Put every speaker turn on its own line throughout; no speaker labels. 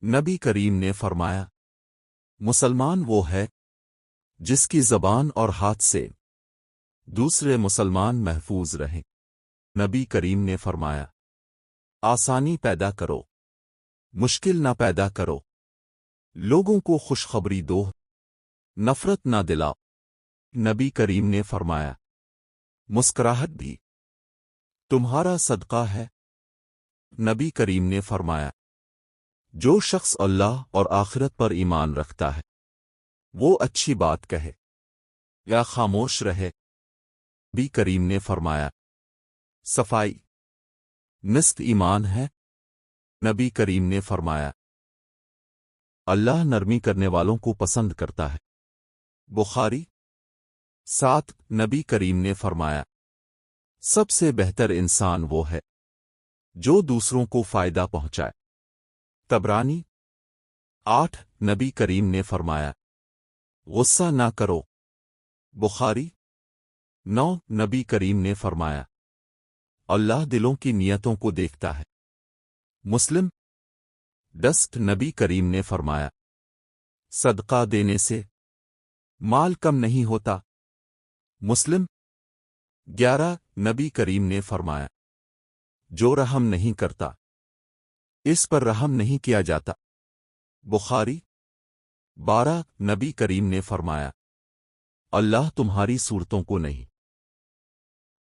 نبی کریم نے فرمایا، مسلمان وہ ہے جس کی زبان اور ہاتھ سے دوسرے مسلمان محفوظ رہیں۔ نبی کریم نے فرمایا، آسانی پیدا کرو، مشکل نہ پیدا کرو، لوگوں کو خوشخبری دو، نفرت نہ دلاؤ۔ نبی کریم نے فرمایا، مسکراہٹ بھی تمہارا صدقہ ہے۔ نبی کریم نے فرمایا، جو شخص اللہ اور آخرت پر ایمان رکھتا ہے وہ اچھی بات کہے یا خاموش رہے۔ نبی کریم نے فرمایا، صفائی نصف ایمان ہے۔ نبی کریم نے فرمایا، اللہ نرمی کرنے والوں کو پسند کرتا ہے۔ بخاری 7۔ نبی کریم نے فرمایا، سب سے بہتر انسان وہ ہے جو دوسروں کو فائدہ پہنچائے۔ طبرانی 8۔ نبی کریم نے فرمایا، غصہ نہ کرو۔ بخاری 9۔ نبی کریم نے فرمایا، اللہ دلوں کی نیتوں کو دیکھتا ہے۔ مسلم 10۔ نبی کریم نے فرمایا، صدقہ دینے سے مال کم نہیں ہوتا۔ مسلم 11۔ نبی کریم نے فرمایا، جو رحم نہیں کرتا اس پر رحم نہیں کیا جاتا۔ بخاری 12۔ نبی کریم نے فرمایا، اللہ تمہاری صورتوں کو نہیں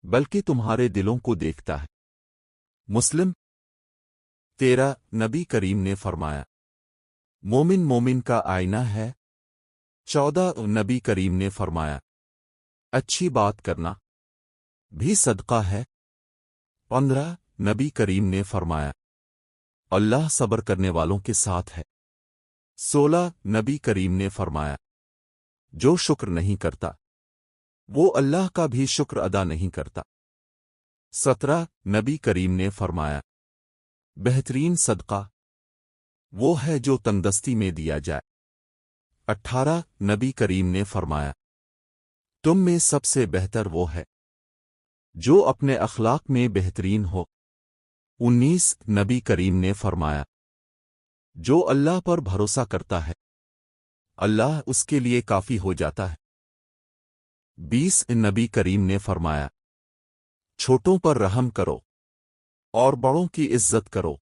بلکہ تمہارے دلوں کو دیکھتا ہے۔ مسلم 13۔ نبی کریم نے فرمایا، مومن مومن کا آئینہ ہے۔ 14۔ نبی کریم نے فرمایا، اچھی بات کرنا بھی صدقہ ہے۔ 15۔ نبی کریم نے فرمایا، اللہ صبر کرنے والوں کے ساتھ ہے۔ 16۔ نبی کریم نے فرمایا، جو شکر نہیں کرتا وہ اللہ کا بھی شکر ادا نہیں کرتا۔ 17۔ نبی کریم نے فرمایا، بہترین صدقہ وہ ہے جو تندرستی میں دیا جائے۔ 18۔ نبی کریم نے فرمایا، تم میں سب سے بہتر وہ ہے جو اپنے اخلاق میں بہترین ہو۔ 19۔ نبی کریم نے فرمایا، جو اللہ پر بھروسہ کرتا ہے اللہ اس کے لیے کافی ہو جاتا ہے۔ 20۔ نبی کریم نے فرمایا، چھوٹوں پر رحم کرو اور بڑوں کی عزت کرو۔